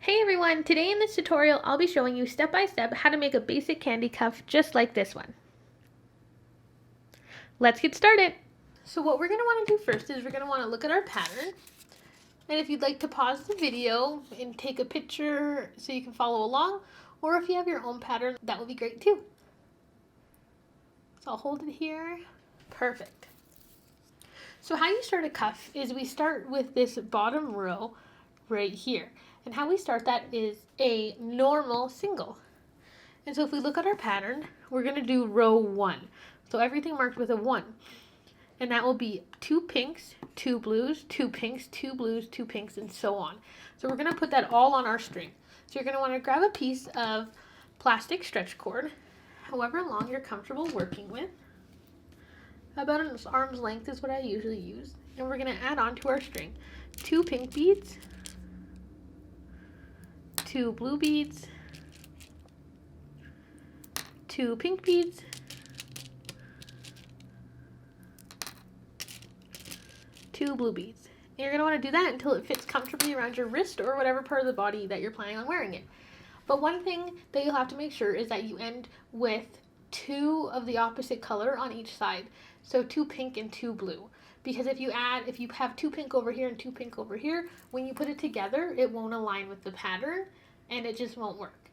Hey everyone, today in this tutorial I'll be showing you step by step how to make a basic candy cuff just like this one. Let's get started. So what we're going to want to do first is we're going to want to look at our pattern. And if you'd like to pause the video and take a picture so you can follow along, or if you have your own pattern, that would be great too. So I'll hold it here. Perfect. So how you start a cuff is we start with this bottom row right here. And how we start that is a normal single. And so if we look at our pattern, we're going to do row 1. So everything marked with a 1. And that will be 2 pinks, 2 blues, 2 pinks, 2 blues, 2 pinks, and so on. So we're going to put that all on our string. So you're going to want to grab a piece of plastic stretch cord, however long you're comfortable working with. About an arm's length is what I usually use. And we're going to add on to our string 2 pink beads, 2 blue beads, 2 pink beads, 2 blue beads. And you're going to want to do that until it fits comfortably around your wrist or whatever part of the body that you're planning on wearing it. But one thing that you'll have to make sure is that you end with 2 of the opposite color on each side. So 2 pink and 2 blue. Because if you have 2 pink over here and 2 pink over here, when you put it together, it won't align with the pattern and it just won't work.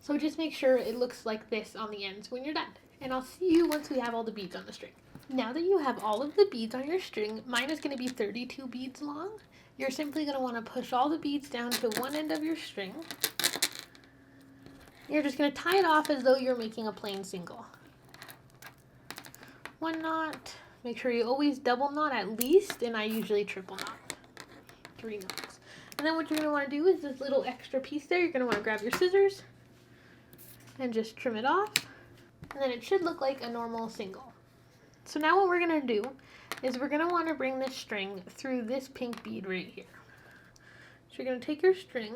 So just make sure it looks like this on the ends when you're done. And I'll see you once we have all the beads on the string. Now that you have all of the beads on your string, mine is going to be 32 beads long. You're simply going to want to push all the beads down to one end of your string. You're just going to tie it off as though you're making a plain single. 1 knot. Make sure you always double knot at least, and I usually triple knot. 3 knots. And then what you're going to want to do is this little extra piece there, you're going to want to grab your scissors and just trim it off. And then it should look like a normal single. So now what we're going to do is we're going to want to bring this string through this pink bead right here. So you're going to take your string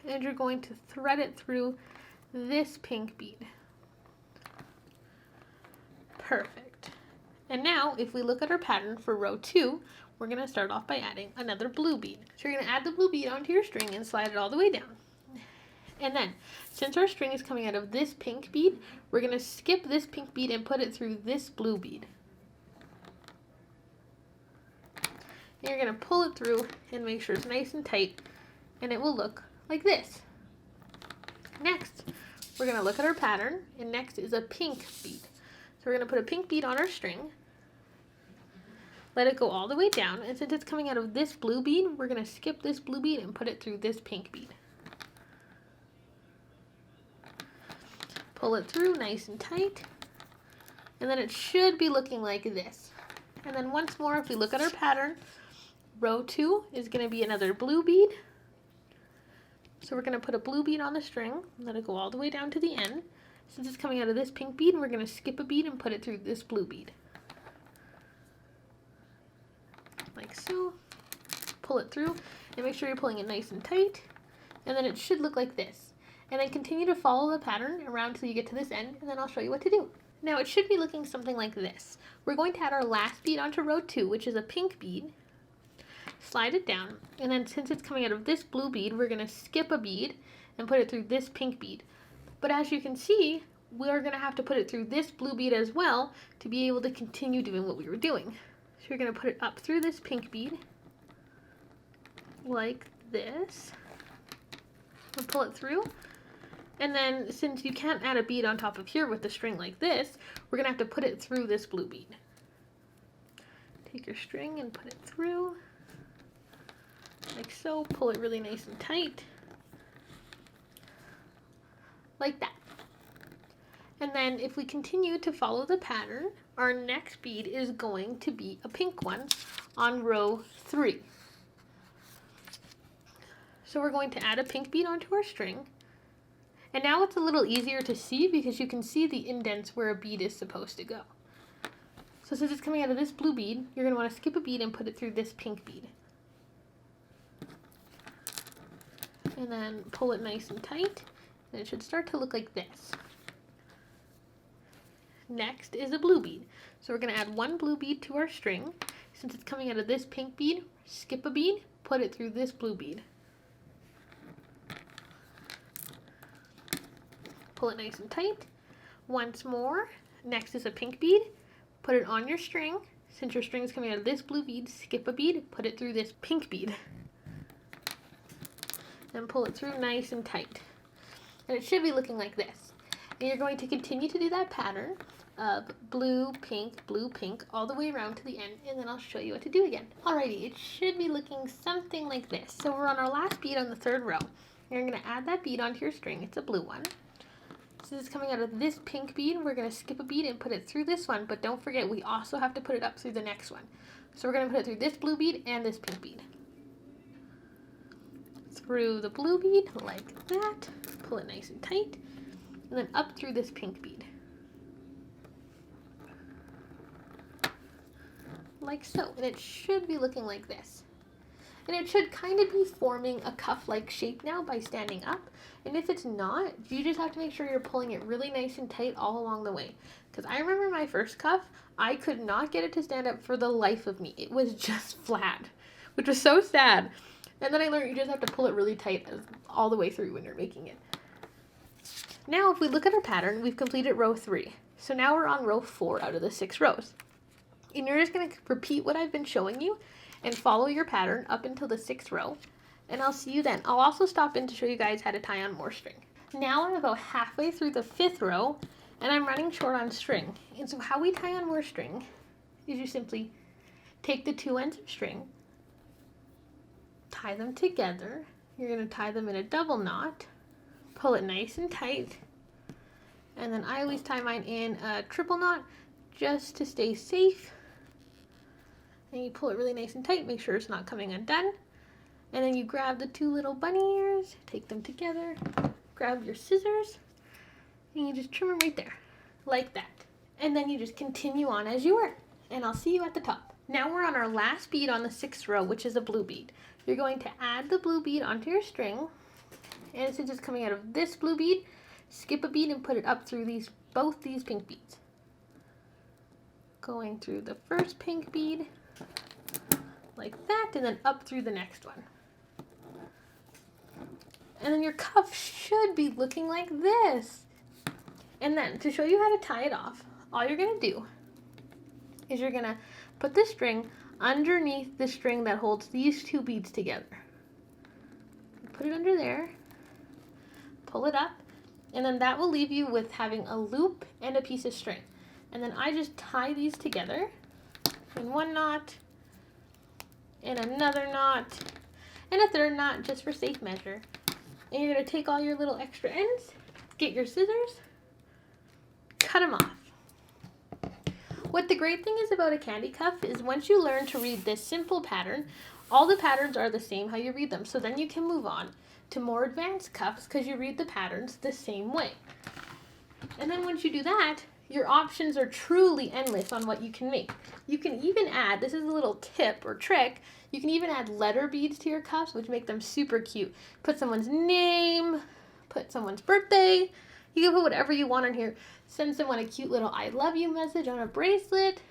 and you're going to thread it through this pink bead. Perfect. And now if we look at our pattern for row 2, we're going to start off by adding another blue bead. So you're going to add the blue bead onto your string and slide it all the way down. And then, since our string is coming out of this pink bead, we're going to skip this pink bead and put it through this blue bead. And you're going to pull it through and make sure it's nice and tight, and it will look like this. Next, we're going to look at our pattern, and next is a pink bead. So we're going to put a pink bead on our string, let it go all the way down, and since it's coming out of this blue bead, we're going to skip this blue bead and put it through this pink bead. Pull it through nice and tight, and then it should be looking like this. And then once more, if we look at our pattern, row 2 is going to be another blue bead. So we're going to put a blue bead on the string, let it go all the way down to the end. Since it's coming out of this pink bead, we're going to skip a bead and put it through this blue bead. Like so. Pull it through, and make sure you're pulling it nice and tight, and then it should look like this. And then continue to follow the pattern around till you get to this end, and then I'll show you what to do. Now it should be looking something like this. We're going to add our last bead onto row 2, which is a pink bead. Slide it down, and then since it's coming out of this blue bead, we're going to skip a bead and put it through this pink bead. But as you can see, we are going to have to put it through this blue bead as well to be able to continue doing what we were doing. So you're going to put it up through this pink bead, like this, and pull it through. And then, since you can't add a bead on top of here with the string like this, we're going to have to put it through this blue bead. Take your string and put it through, like so. Pull it really nice and tight, like that. And then, if we continue to follow the pattern, our next bead is going to be a pink one on row 3. So we're going to add a pink bead onto our string. And now it's a little easier to see because you can see the indents where a bead is supposed to go. So since it's coming out of this blue bead, you're going to want to skip a bead and put it through this pink bead. And then pull it nice and tight, and it should start to look like this. Next is a blue bead. So we're going to add 1 blue bead to our string. Since it's coming out of this pink bead, skip a bead, put it through this blue bead. Pull it nice and tight. Once more. Next is a pink bead. Put it on your string. Since your string is coming out of this blue bead, skip a bead, put it through this pink bead. And pull it through nice and tight. And it should be looking like this. And you're going to continue to do that pattern of blue, pink, all the way around to the end, and then I'll show you what to do again. Alrighty, it should be looking something like this. So we're on our last bead on the third row. You're going to add that bead onto your string. It's a blue one. So this is coming out of this pink bead. We're going to skip a bead and put it through this one, but don't forget we also have to put it up through the next one. So we're going to put it through this blue bead and this pink bead. Through the blue bead like that. Pull it nice and tight. And then up through this pink bead. Like so. And it should be looking like this. And it should kind of be forming a cuff-like shape now by standing up. And if it's not, you just have to make sure you're pulling it really nice and tight all along the way. Because I remember my first cuff, I could not get it to stand up for the life of me. It was just flat, which was so sad. And then I learned you just have to pull it really tight all the way through when you're making it. Now if we look at our pattern, we've completed row 3. So now we're on row 4 out of the 6 rows. And you're just going to repeat what I've been showing you and follow your pattern up until the 6th row. And I'll see you then. I'll also stop in to show you guys how to tie on more string. Now I'm about halfway through the 5th row and I'm running short on string. And so how we tie on more string is you simply take the 2 ends of string, tie them together. You're going to tie them in a double knot, pull it nice and tight, and then I always tie mine in a triple knot just to stay safe. And you pull it really nice and tight, make sure it's not coming undone. And then you grab the 2 little bunny ears, take them together, grab your scissors, and you just trim them right there, like that. And then you just continue on as you were, and I'll see you at the top. Now we're on our last bead on the 6th row, which is a blue bead. You're going to add the blue bead onto your string, and since it's coming out of this blue bead, skip a bead and put it up through both these pink beads. Going through the first pink bead, like that, and then up through the next one. And then your cuff should be looking like this. And then to show you how to tie it off, all you're going to do is you're going to put the string underneath the string that holds these 2 beads together. Put it under there, pull it up, and then that will leave you with having a loop and a piece of string. And then I just tie these together in one knot, and another knot, and a third knot just for safe measure. And you're going to take all your little extra ends, get your scissors, cut them off. What the great thing is about a candy cuff is once you learn to read this simple pattern, all the patterns are the same how you read them. So then you can move on to more advanced cuffs because you read the patterns the same way. And then once you do that, your options are truly endless on what you can make. You can even add, this is a little tip or trick, you can even add letter beads to your cuffs, which make them super cute. Put someone's name, put someone's birthday, you can put whatever you want on here. Send someone a cute little I love you message on a bracelet.